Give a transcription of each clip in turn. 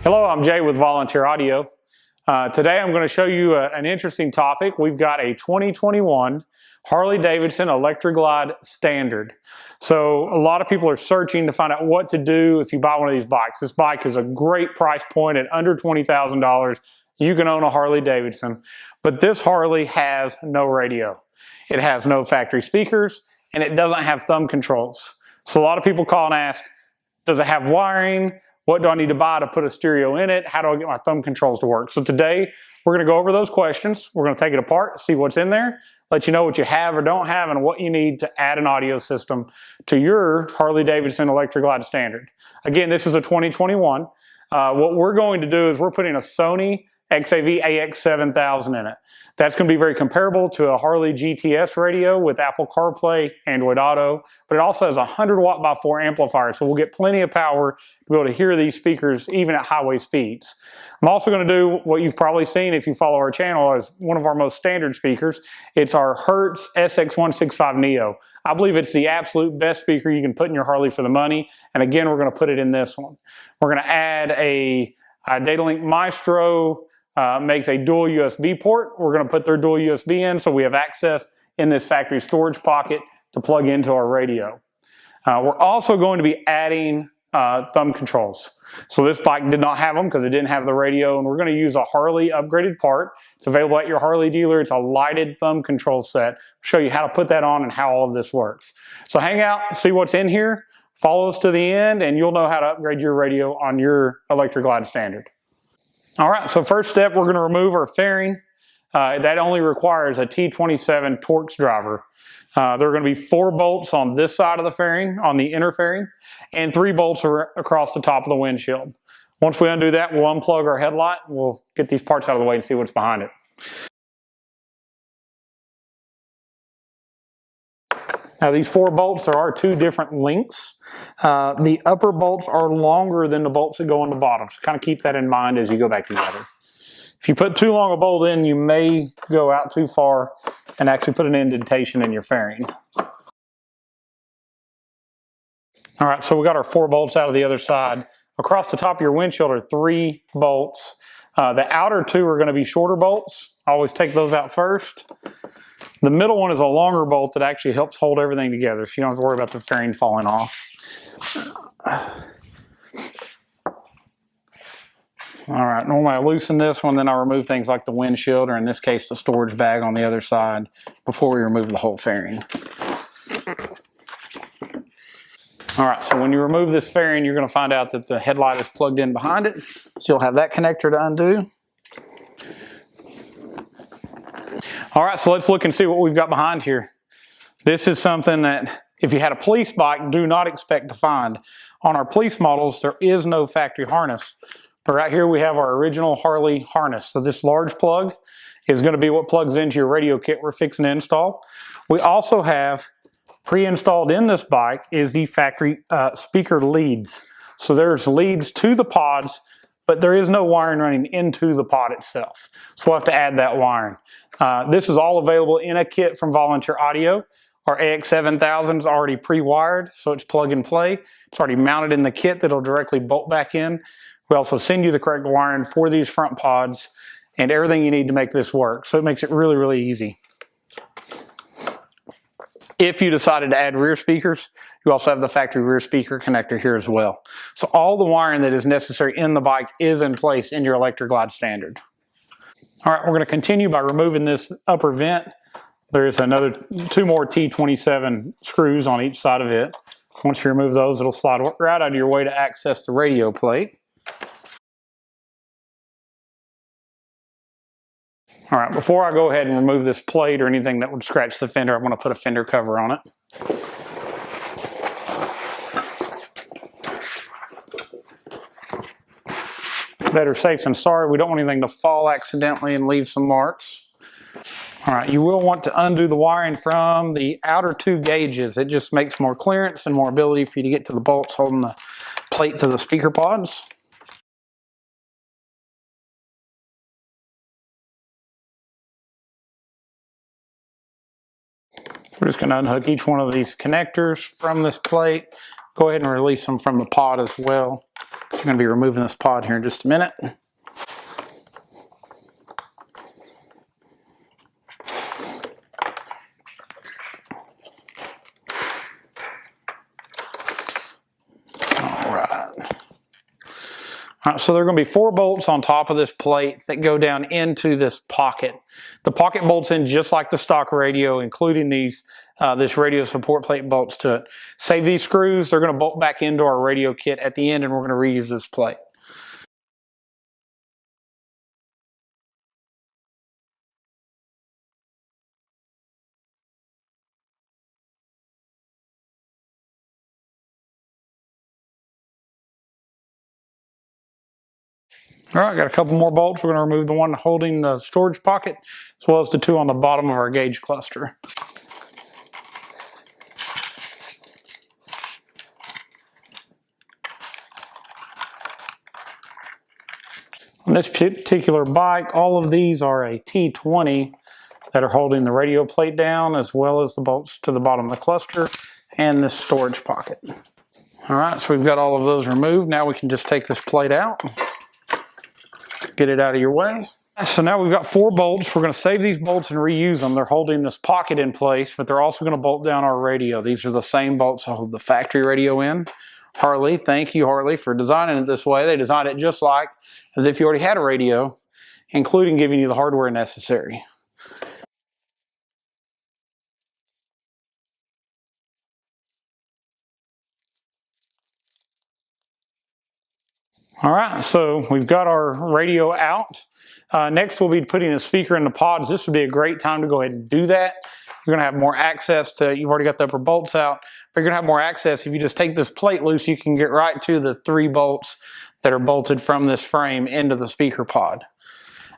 Hello, I'm Jay with Volunteer Audio. Today I'm going to show you an interesting topic. We've got a 2021 Harley Davidson Electra Standard. So a lot of people are searching to find out what to do if you buy one of these bikes. This bike is a great price point at under $20,000. You can own a Harley Davidson, but this Harley has no radio. It has no factory speakers, and it doesn't have thumb controls. So a lot of people call and ask, does it have wiring? What do I need to buy to put a stereo in it? How do I get my thumb controls to work? So today, we're going to go over those questions. We're going to take it apart, see what's in there, let you know what you have or don't have, and what you need to add an audio system to your Harley Davidson Electra Standard. Again, this is a 2021. What we're going to do is we're putting a Sony XAV AX7000 in it. That's going to be very comparable to a Harley GTS radio with Apple CarPlay, Android Auto, but it also has a 100 watt by 4 amplifier, so we'll get plenty of power to be able to hear these speakers even at highway speeds. I'm also going to do what you've probably seen if you follow our channel as one of our most standard speakers. It's our Hertz SX165 Neo. I believe it's the absolute best speaker you can put in your Harley for the money, and again, we're going to put it in this one. We're going to add a Datalink Maestro. Makes a dual USB port. We're going to put their dual USB in so we have access in this factory storage pocket to plug into our radio. We're also going to be adding thumb controls. So this bike did not have them because it didn't have the radio, and we're going to use a Harley upgraded part. It's available at your Harley dealer. It's a lighted thumb control set. I'll show you how to put that on and how all of this works. So hang out, see what's in here, follow us to the end, and you'll know how to upgrade your radio on your Electra Standard. All right, so first step, we're going to remove our fairing. That only requires a T27 Torx driver. There are going to be 4 bolts on this side of the fairing, on the inner fairing, and 3 bolts across the top of the windshield. Once we undo that, we'll unplug our headlight. We'll get these parts out of the way and see what's behind it. Now these 4 bolts, there are 2 different lengths. The upper bolts are longer than the bolts that go on the bottom, so kind of keep that in mind as you go back together. If you put too long a bolt in, you may go out too far and actually put an indentation in your fairing. All right, so we got our 4 bolts out of the other side. Across the top of your windshield are 3 bolts. The outer 2 are going to be shorter bolts. I always take those out first. The middle one is a longer bolt that actually helps hold everything together, so you don't have to worry about the fairing falling off. All right, normally I loosen this one, then I remove things like the windshield, or in this case, the storage bag on the other side, before we remove the whole fairing. All right, so when you remove this fairing, you're going to find out that the headlight is plugged in behind it, so you'll have that connector to undo. All right, so let's look and see what we've got behind here. This is something that if you had a police bike, do not expect to find. On our police models, there is no factory harness. But right here we have our original Harley harness. So this large plug is going to be what plugs into your radio kit we're fixing to install. We also have pre-installed in this bike is the factory speaker leads. So there's leads to the pods, but there is no wiring running into the pod itself. So we'll have to add that wiring. This is all available in a kit from Volunteer Audio. Our AX7000 is already pre-wired, so it's plug and play. It's already mounted in the kit that'll directly bolt back in. We also send you the correct wiring for these front pods and everything you need to make this work. So it makes it really, really easy. If you decided to add rear speakers, you also have the factory rear speaker connector here as well. So all the wiring that is necessary in the bike is in place in your Electra Standard. All right, we're going to continue by removing this upper vent. There's another 2 more T27 screws on each side of it. Once you remove those, it'll slide right out of your way to access the radio plate. All right, before I go ahead and remove this plate or anything that would scratch the fender, I'm going to put a fender cover on it. Better safe than sorry. We don't want anything to fall accidentally and leave some marks. All right, you will want to undo the wiring from the outer 2 gauges. It just makes more clearance and more ability for you to get to the bolts holding the plate to the speaker pods. We're just going to unhook each one of these connectors from this plate. Go ahead and release them from the pod as well. I'm going to be removing this pod here in just a minute. Alright, so there are going to be 4 bolts on top of this plate that go down into this pocket. The pocket bolts in just like the stock radio, including these this radio support plate bolts to it. Save these screws, they're going to bolt back into our radio kit at the end, and we're going to reuse this plate. All right, got a couple more bolts. We're going to remove the one holding the storage pocket, as well as the 2 on the bottom of our gauge cluster. On this particular bike, all of these are a T20 that are holding the radio plate down, as well as the bolts to the bottom of the cluster and this storage pocket. All right, so we've got all of those removed. Now we can just take this plate out. Get it out of your way. So now we've got 4 bolts. We're going to save these bolts and reuse them. They're holding this pocket in place, but they're also going to bolt down our radio. These are the same bolts that hold the factory radio in. Harley, thank you Harley for designing it this way. They designed it just like as if you already had a radio, including giving you the hardware necessary. All right, so we've got our radio out. Next, we'll be putting a speaker in the pods. This would be a great time to go ahead and do that. You're going to have more access to, you've already got the upper bolts out, but you're going to have more access. If you just take this plate loose, you can get right to the 3 bolts that are bolted from this frame into the speaker pod.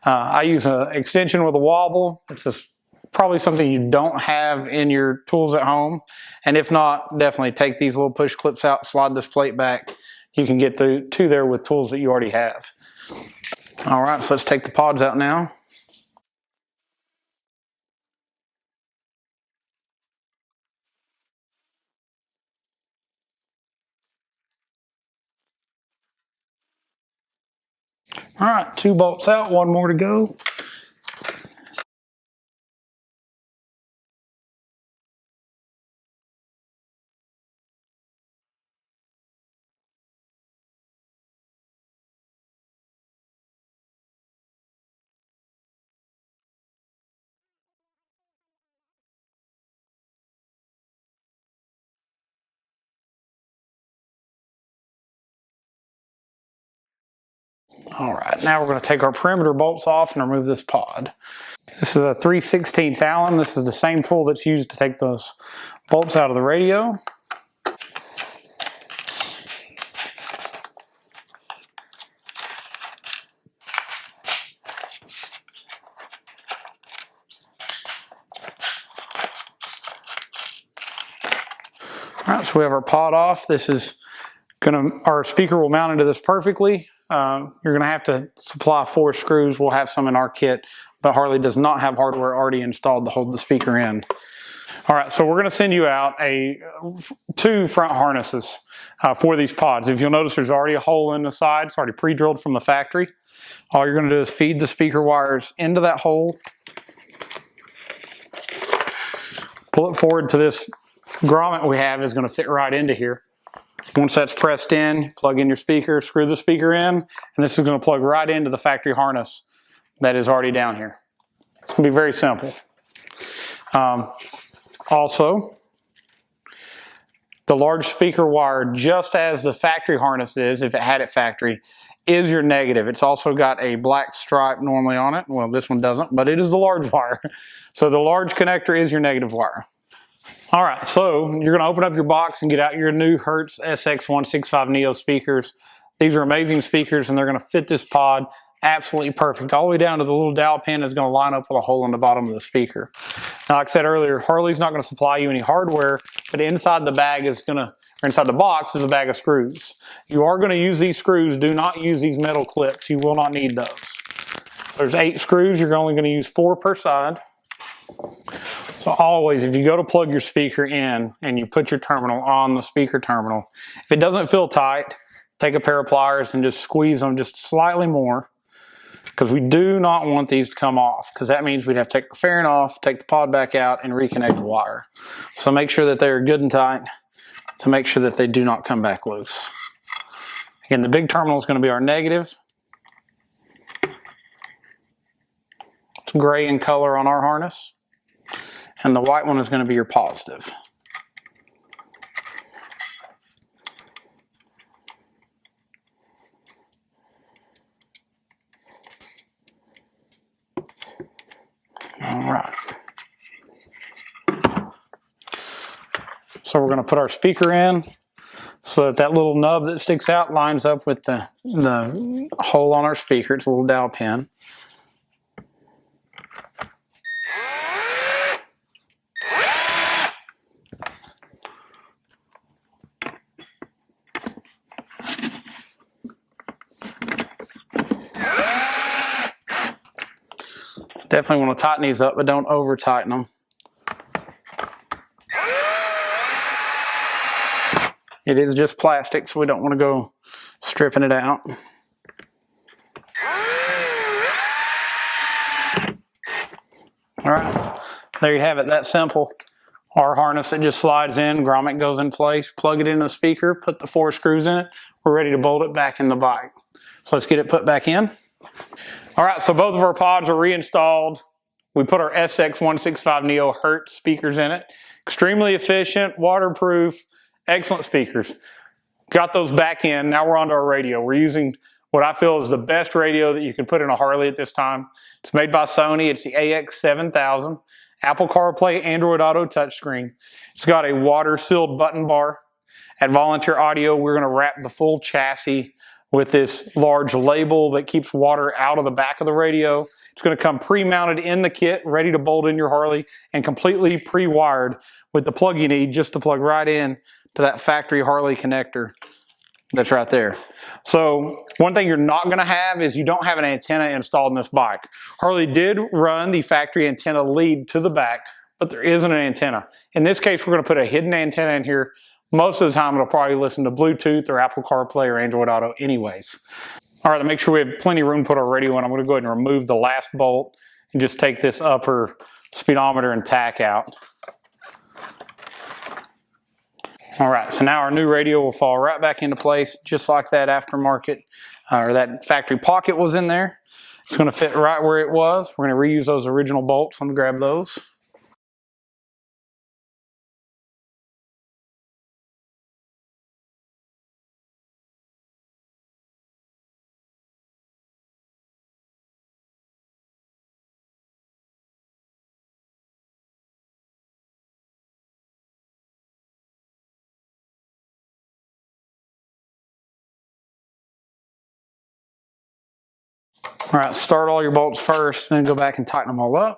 I use an extension with a wobble. It's just probably something you don't have in your tools at home. And if not, definitely take these little push clips out, slide this plate back. You can get to there with tools that you already have. All right, so let's take the pods out now. All right, 2 bolts out, 1 more to go. All right, now we're going to take our perimeter bolts off and remove this pod. This is a 3/16 Allen. This is the same tool that's used to take those bolts out of the radio. All right, so we have our pod off. This is our speaker will mount into this perfectly. You're going to have to supply 4 screws. We'll have some in our kit, but Harley does not have hardware already installed to hold the speaker in. All right, so we're going to send you out 2 front harnesses for these pods. If you'll notice, there's already a hole in the side. It's already pre-drilled from the factory. All you're going to do is feed the speaker wires into that hole. Pull it forward to this grommet we have is going to fit right into here. Once that's pressed in, plug in your speaker, screw the speaker in, and this is going to plug right into the factory harness that is already down here. It's going to be very simple. Also, the large speaker wire, just as the factory harness is, if it had it factory, is your negative. It's also got a black stripe normally on it. Well, this one doesn't, but it is the large wire. So the large connector is your negative wire. All right, so you're going to open up your box and get out your new Hertz SX165 Neo speakers. These are amazing speakers, and they're going to fit this pod absolutely perfect. All the way down to the little dowel pin is going to line up with a hole in the bottom of the speaker. Now, like I said earlier, Harley's not going to supply you any hardware, but inside the bag is going to, or inside the box is a bag of screws. You are going to use these screws. Do not use these metal clips. You will not need those. There's 8 screws. You're only going to use 4 per side. So always, if you go to plug your speaker in and you put your terminal on the speaker terminal, if it doesn't feel tight, take a pair of pliers and just squeeze them just slightly more, because we do not want these to come off, because that means we'd have to take the fairing off, take the pod back out, and reconnect the wire. So make sure that they're good and tight to make sure that they do not come back loose. Again, the big terminal is going to be our negative. It's gray in color on our harness. And the white one is going to be your positive. All right. So we're going to put our speaker in so that that little nub that sticks out lines up with the hole on our speaker. It's a little dowel pin. Definitely want to tighten these up, but don't over tighten them. It is just plastic, so we don't want to go stripping it out. All right, there you have it, that simple. Our harness, it just slides in, grommet goes in place, plug it into the speaker, put the 4 screws in it, we're ready to bolt it back in the bike. So let's get it put back in. All right, so both of our pods are reinstalled. We put our SX165 Neo Hertz speakers in it. Extremely efficient, waterproof, excellent speakers. Got those back in, now we're on to our radio. We're using what I feel is the best radio that you can put in a Harley at this time. It's made by Sony, it's the AX7000. Apple CarPlay, Android Auto touchscreen. It's got a water-sealed button bar. At Volunteer Audio, we're gonna wrap the full chassis with this large label that keeps water out of the back of the radio. It's going to come pre-mounted in the kit, ready to bolt in your Harley, and completely pre-wired with the plug you need just to plug right in to that factory Harley connector that's right there. So one thing you're not going to have is you don't have an antenna installed in this bike. Harley did run the factory antenna lead to the back, but there isn't an antenna. In this case, we're going to put a hidden antenna in here. Most of the time, it'll probably listen to Bluetooth or Apple CarPlay or Android Auto anyways. All right, to make sure we have plenty of room to put our radio in, I'm going to go ahead and remove the last bolt and just take this upper speedometer and tack out. All right, so now our new radio will fall right back into place, just like that aftermarket, or that factory pocket was in there. It's going to fit right where it was. We're going to reuse those original bolts. I'm going to grab those. All right, start all your bolts first, then go back and tighten them all up.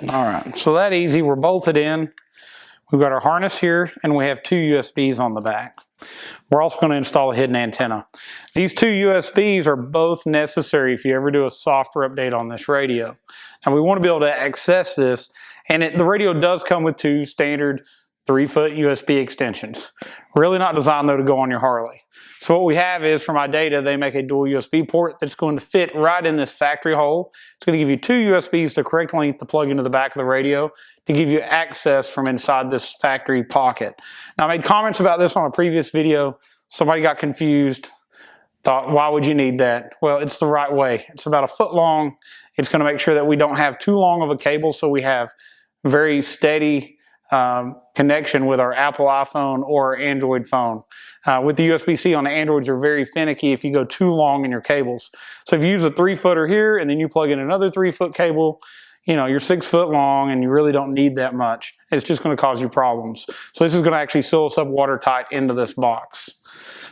All right, so that easy, we're bolted in. We've got our harness here, and we have 2 USBs on the back. We're also going to install a hidden antenna. These 2 USBs are both necessary if you ever do a software update on this radio. And we want to be able to access this, and the radio does come with 2 standard 3-foot USB extensions. Really not designed though to go on your Harley. So what we have is, for my data, they make a dual USB port that's going to fit right in this factory hole. It's going to give you 2 USBs to correct length to plug into the back of the radio to give you access from inside this factory pocket. Now, I made comments about this on a previous video. Somebody got confused, thought, why would you need that? Well, it's the right way. It's about 1 foot long. It's going to make sure that we don't have too long of a cable, so we have very steady connection with our Apple iPhone or Android phone. With the USB-C on the Androids, are very finicky if you go too long in your cables. So if you use a 3-footer here and then you plug in another 3-foot cable, you know, you're 6 foot long and you really don't need that much. It's just going to cause you problems. So this is going to actually seal us up watertight into this box.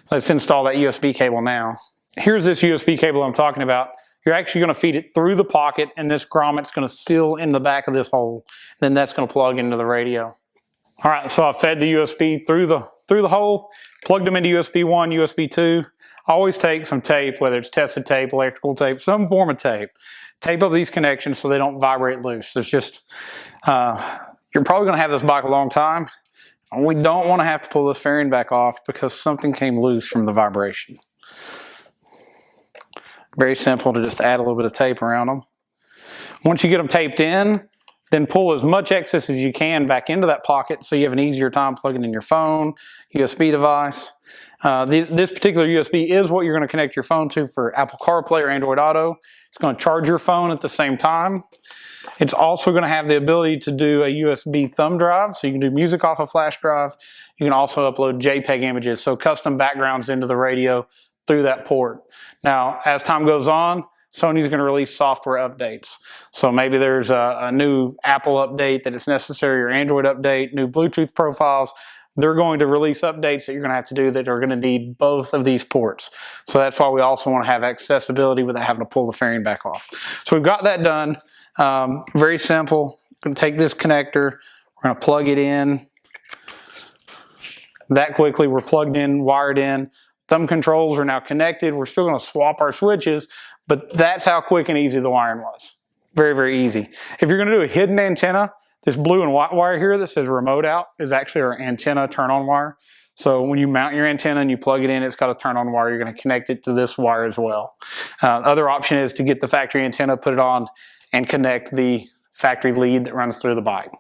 So let's install that USB cable now. Here's this USB cable I'm talking about. You're actually going to feed it through the pocket, and this grommet's going to seal in the back of this hole. Then that's going to plug into the radio. All right, so I fed the USB through the hole, plugged them into USB 1, USB 2. Always take some tape, whether it's tested tape, electrical tape, some form of tape. Tape up these connections so they don't vibrate loose. It's just, you're probably gonna have this bike a long time. We don't wanna have to pull this fairing back off because something came loose from the vibration. Very simple to just add a little bit of tape around them. Once you get them taped in, then pull as much excess as you can back into that pocket so you have an easier time plugging in your phone, USB device. This particular USB is what you're going to connect your phone to for Apple CarPlay or Android Auto. It's going to charge your phone at the same time. It's also going to have the ability to do a USB thumb drive, so you can do music off a flash drive. You can also upload JPEG images, so custom backgrounds into the radio through that port. Now, as time goes on, Sony's going to release software updates. So maybe there's a new Apple update that is necessary, or Android update, new Bluetooth profiles. They're going to release updates that you're going to have to do that are going to need both of these ports. So that's why we also want to have accessibility without having to pull the fairing back off. So we've got that done. Very simple. We're going to take this connector. We're going to plug it in. That quickly, we're plugged in, wired in. Thumb controls are now connected. We're still going to swap our switches, but that's how quick and easy the wiring was. Very, very easy. If you're going to do a hidden antenna, this blue and white wire here that says remote out is actually our antenna turn-on wire. So when you mount your antenna and you plug it in, it's got a turn-on wire. You're going to connect it to this wire as well. Other option is to get the factory antenna, put it on, and connect the factory lead that runs through the bike.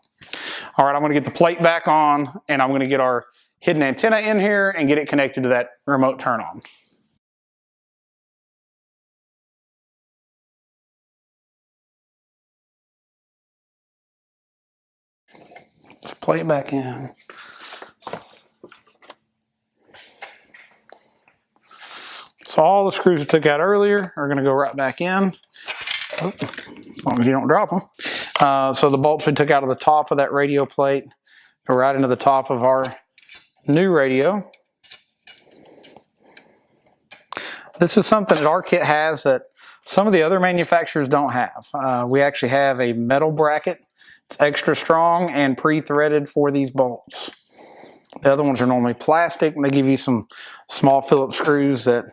All right, I'm going to get the plate back on, and I'm going to get our hidden antenna in here and get it connected to that remote turn-on. Just play it back in. So all the screws we took out earlier are going to go right back in, as long as you don't drop them. So the bolts we took out of the top of that radio plate go right into the top of our new radio. This is something that our kit has that some of the other manufacturers don't have. We actually have a metal bracket. It's extra strong and pre-threaded for these bolts. The other ones are normally plastic, and they give you some small Phillips screws that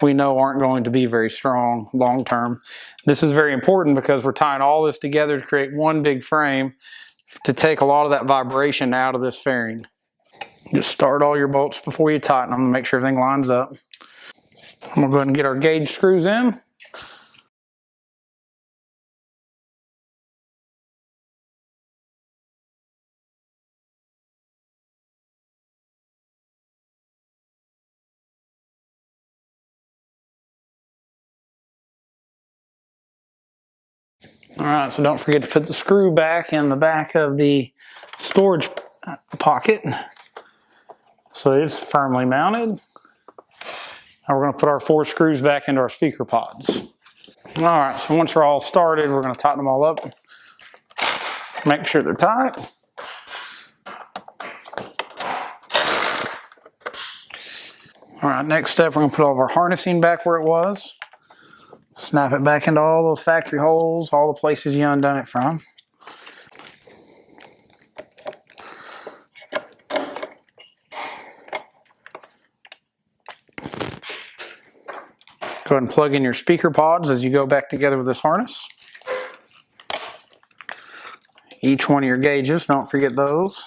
we know aren't going to be very strong long term. This is very important because we're tying all this together to create one big frame to take a lot of that vibration out of this fairing. Just start all your bolts before you tighten them to make sure everything lines up. I'm going to go ahead and get our gauge screws in. All right, so don't forget to put the screw back in the back of the storage pocket so it's firmly mounted. Now we're going to put our 4 screws back into our speaker pods. All right, so once we're all started, we're going to tighten them all up. Make sure they're tight. All right, next step, we're going to put all of our harnessing back where it was. Snap it back into all those factory holes, all the places you undone it from. Go ahead and plug in your speaker pods as you go back together with this harness. Each one of your gauges, don't forget those.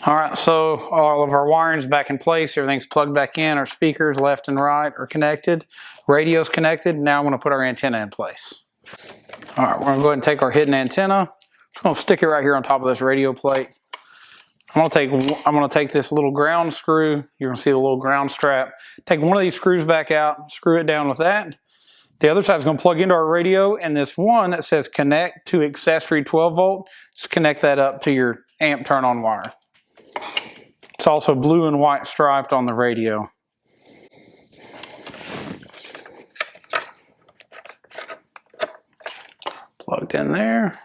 All right, so all of our wiring's back in place. Everything's plugged back in. Our speakers left and right are connected. Radio's connected. Now I'm going to put our antenna in place. All right, we're going to go ahead and take our hidden antenna. Just going to stick it right here on top of this radio plate. I'm going to take this little ground screw. You're going to see the little ground strap. Take one of these screws back out, screw it down with that. The other side is going to plug into our radio, and this one that says connect to accessory 12 volt, just connect that up to your amp turn-on wire. It's also blue and white striped on the radio. plugged in there.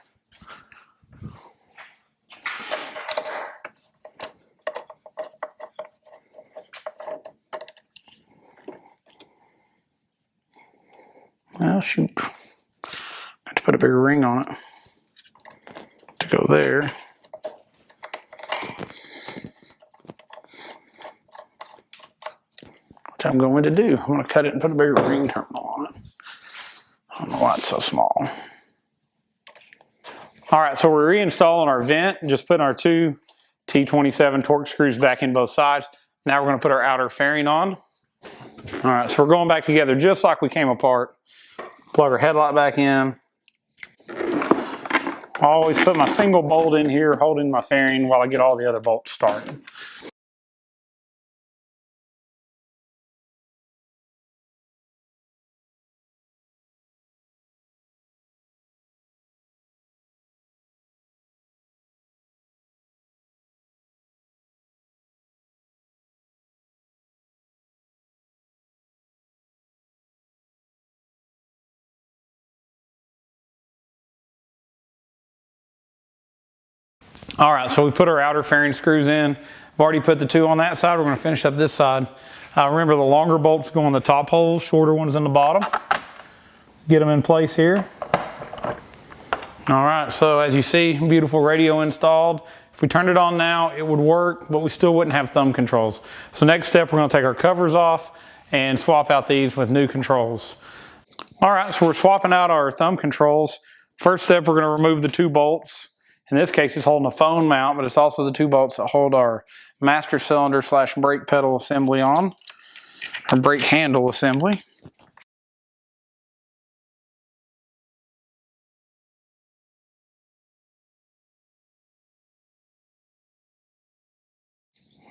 Well, shoot. I have to put a bigger ring on it to go there. Which I'm going to do. I'm going to cut it and put a bigger ring terminal on it. I don't know why it's so small. All right, so we're reinstalling our vent, just putting our two T27 Torx screws back in both sides. Now we're going to put our outer fairing on. All right, so we're going back together just like we came apart. Plug our headlight back in. I always put my single bolt in here, holding my fairing while I get all the other bolts started. All right, so we put our outer fairing screws in. I've already put the two on that side. We're going to finish up this side. Remember, the longer bolts go on the top holes, shorter ones in the bottom. Get them in place here. All right, so as you see, beautiful radio installed. If we turned it on now, it would work, but we still wouldn't have thumb controls. So next step, we're going to take our covers off and swap out these with new controls. All right, so we're swapping out our thumb controls. First step, we're going to remove the two bolts. In this case, it's holding a phone mount, but it's also the two bolts that hold our master cylinder / brake pedal assembly on, or brake handle assembly.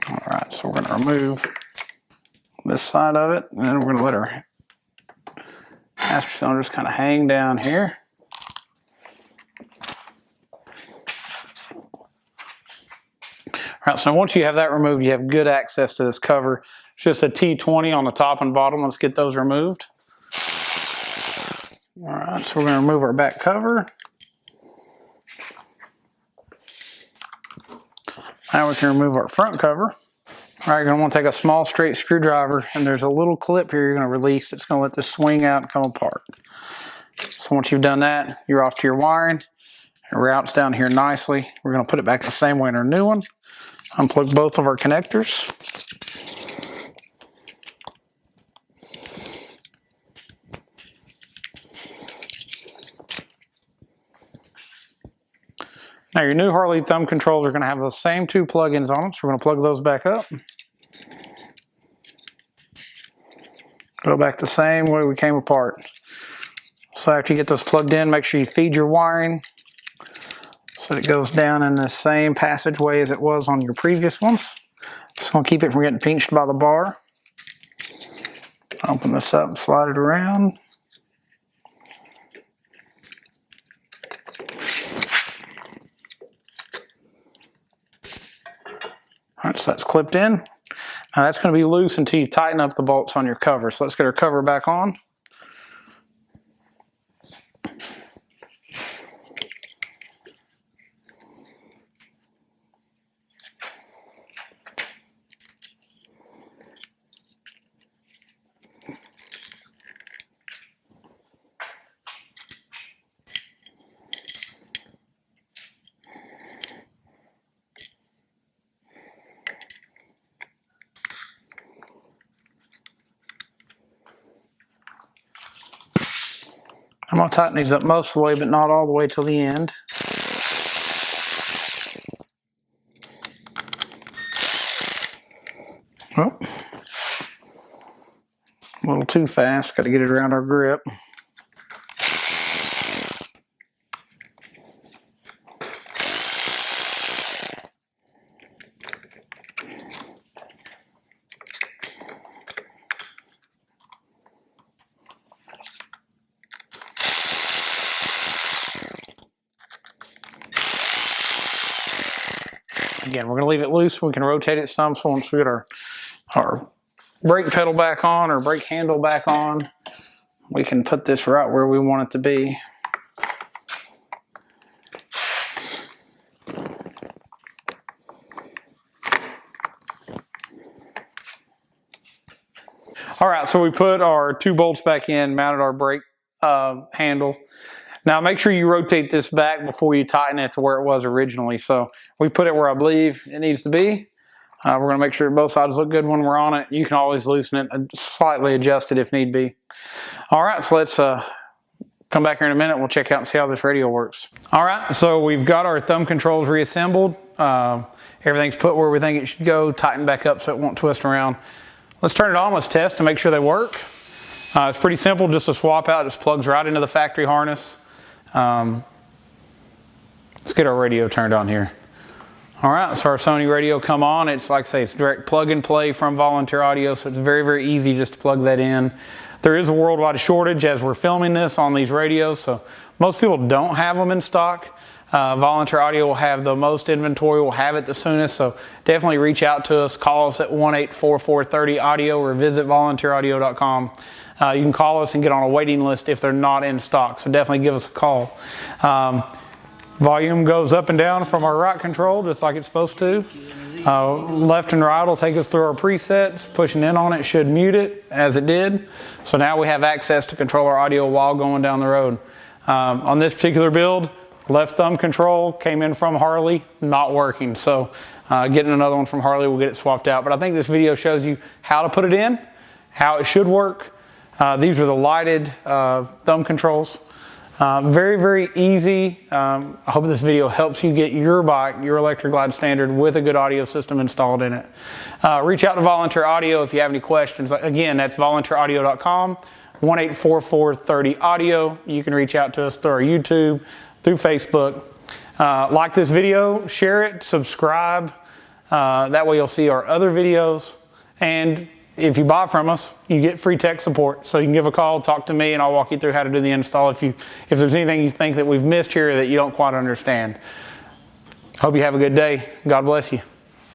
All right, so we're going to remove this side of it, and then we're going to let our master cylinders kind of hang down here. All right, so once you have that removed, you have good access to this cover. It's just a T20 on the top and bottom. Let's get those removed. All right, so we're going to remove our back cover. Now we can remove our front cover. All right, you're going to want to take a small straight screwdriver, and there's a little clip here you're going to release. It's going to let this swing out and come apart. So once you've done that, you're off to your wiring. It routes down here nicely. We're going to put it back the same way in our new one. Unplug both of our connectors. Now your new Harley thumb controls are going to have those same two plug-ins on them, so we're going to plug those back up. Go back the same way we came apart. So after you get those plugged in, make sure you feed your wiring so that it goes down in the same passageway as it was on your previous ones. Just going to keep it from getting pinched by the bar. Open this up and slide it around. All right, so that's clipped in. Now that's going to be loose until you tighten up the bolts on your cover. So let's get our cover back on. I'm going to tighten these up most of the way, but not all the way till the end. Oh, a little too fast, got to get it around our grip. Again, we're going to leave it loose so we can rotate it some. So once we get our brake pedal back on or brake handle back on, we can put this right where we want it to be. All right, so we put our 2 bolts back in, mounted our brake handle. Now make sure you rotate this back before you tighten it to where it was originally. So we put it where I believe it needs to be. We're going to make sure both sides look good when we're on it. You can always loosen it and slightly adjust it if need be. All right, so let's come back here in a minute. We'll check out and see how this radio works. All right, so we've got our thumb controls reassembled. Everything's put where we think it should go, tightened back up so it won't twist around. Let's turn it on, let's test to make sure they work. It's pretty simple, just a swap out, just plugs right into the factory harness. Let's get our radio turned on here. All right, so our Sony radio come on. It's like I say, it's direct plug and play from Volunteer Audio, so it's very, very easy just to plug that in. There is a worldwide shortage as we're filming this on these radios, so most people don't have them in stock. Volunteer Audio will have the most inventory, will have it the soonest, so definitely reach out to us. Call us at 1-844-30-AUDIO or visit volunteeraudio.com. You can call us and get on a waiting list if they're not in stock, so definitely give us a call. Volume goes up and down from our right control just like it's supposed to. Left and right will take us through our presets. Pushing in on it should mute it as it did. So now we have access to control our audio while going down the road. On this particular build, left thumb control came in from Harley, not working. So getting another one from Harley, we'll get it swapped out. But I think this video shows you how to put it in, how it should work. These are the lighted thumb controls. Very, very easy. I hope this video helps you get your bike, your Electra Glide Standard with a good audio system installed in it. Reach out to Volunteer Audio if you have any questions. Again, that's volunteeraudio.com, 1-844-30-AUDIO. You can reach out to us through our YouTube, through Facebook. Like this video, share it, subscribe. That way you'll see our other videos. And if you buy from us, you get free tech support. So you can give a call, talk to me, and I'll walk you through how to do the install if there's anything you think that we've missed here that you don't quite understand. Hope you have a good day. God bless you.